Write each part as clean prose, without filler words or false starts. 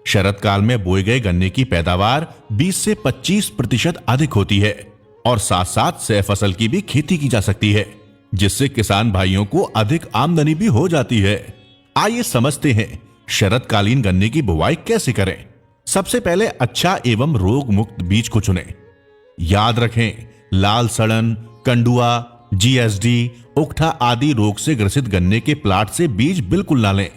शरद काल में बोए गए गन्ने की पैदावार 20 से 25% अधिक होती है और साथ साथ सह फसल की भी खेती की जा सकती है, जिससे किसान भाइयों को अधिक आमदनी भी हो जाती है। आइए समझते हैं शरदकालीन गन्ने की बुवाई कैसे करें। सबसे पहले अच्छा एवं रोग मुक्त बीज को चुनें। याद रखें, लाल सड़न, कंडुआ, जीएसडी, उकठा आदि रोग से ग्रसित गन्ने के प्लाट से बीज बिल्कुल ना लें।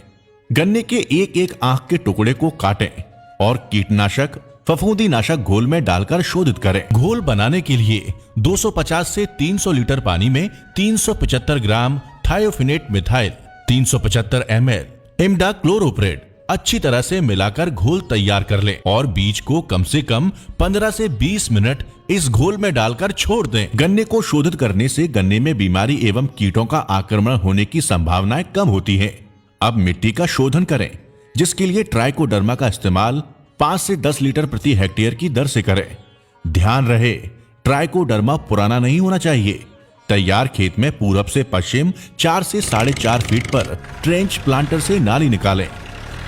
गन्ने के एक एक आंख के टुकड़े को काटें और कीटनाशक फफूंदीनाशक घोल में डालकर शोधित करें। घोल बनाने के लिए 250 से 300 लीटर पानी में 375 ग्राम थायोफिनेट मिथाइल, 375 ml इमिडाक्लोप्रिड अच्छी तरह से मिलाकर घोल तैयार कर लें और बीज को कम से कम 15 से 20 मिनट इस घोल में डालकर छोड़ दें। गन्ने को शोधित करने से गन्ने में बीमारी एवं कीटों का आक्रमण होने की संभावनाएं कम होती हैं। अब मिट्टी का शोधन करें, जिसके लिए ट्राइकोडर्मा का इस्तेमाल 5 से 10 लीटर प्रति हेक्टेयर की दर से करें। ध्यान रहे, ट्राइकोडर्मा पुराना नहीं होना चाहिए। तैयार खेत में पूरब से पश्चिम 4 से 4.5 फीट पर ट्रेंच प्लांटर से नाली निकालें।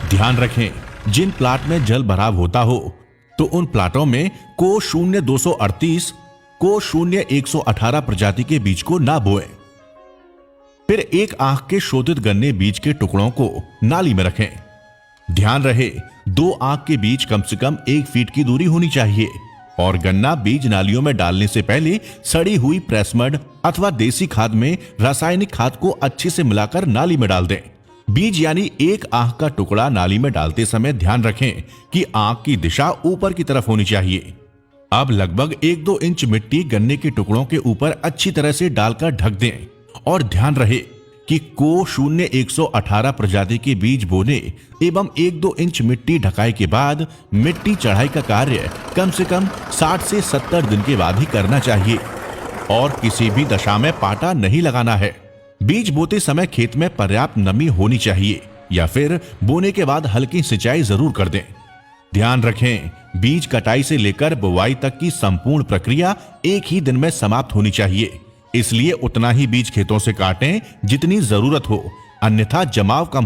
ध्यान रखें, जिन प्लाट में जल भराव होता हो तो उन प्लाटों में को 0238 को 0118 प्रजाति के बीज को ना बोएं। फिर एक आंख के शोधित गन्ने बीज के टुकड़ों को नाली में रखें। ध्यान रहे, 2 आंख के बीज कम से कम 1 फीट की दूरी होनी चाहिए और गन्ना बीज नालियों में डालने से पहले सड़ी हुई प्रेसमड अथवा देसी खाद में रासायनिक खाद को अच्छे से मिलाकर नाली में डाल दें। बीज यानी एक आंख का टुकड़ा नाली में डालते समय ध्यान रखें कि आंख की दिशा ऊपर की तरफ होनी चाहिए। अब लगभग 1-2 इंच मिट्टी गन्ने के टुकड़ों के ऊपर अच्छी तरह से डालकर ढक दें और ध्यान रहे कि को 0118 प्रजाति के बीज बोने एवं 1-2 इंच मिट्टी ढकाई के बाद मिट्टी चढ़ाई का कार्य कम से कम 60 से 70 दिन के बाद ही करना चाहिए और किसी भी दशा में पाटा नहीं लगाना है। बीज बोते समय खेत में पर्याप्त नमी होनी चाहिए या फिर बोने के बाद हल्की सिंचाई जरूर कर दें। ध्यान रखें, बीज कटाई से लेकर बुवाई तक की संपूर्ण प्रक्रिया एक ही दिन में समाप्त होनी चाहिए, इसलिए उतना ही बीज खेतों से काटें जितनी जरूरत हो, अन्यथा जमाव का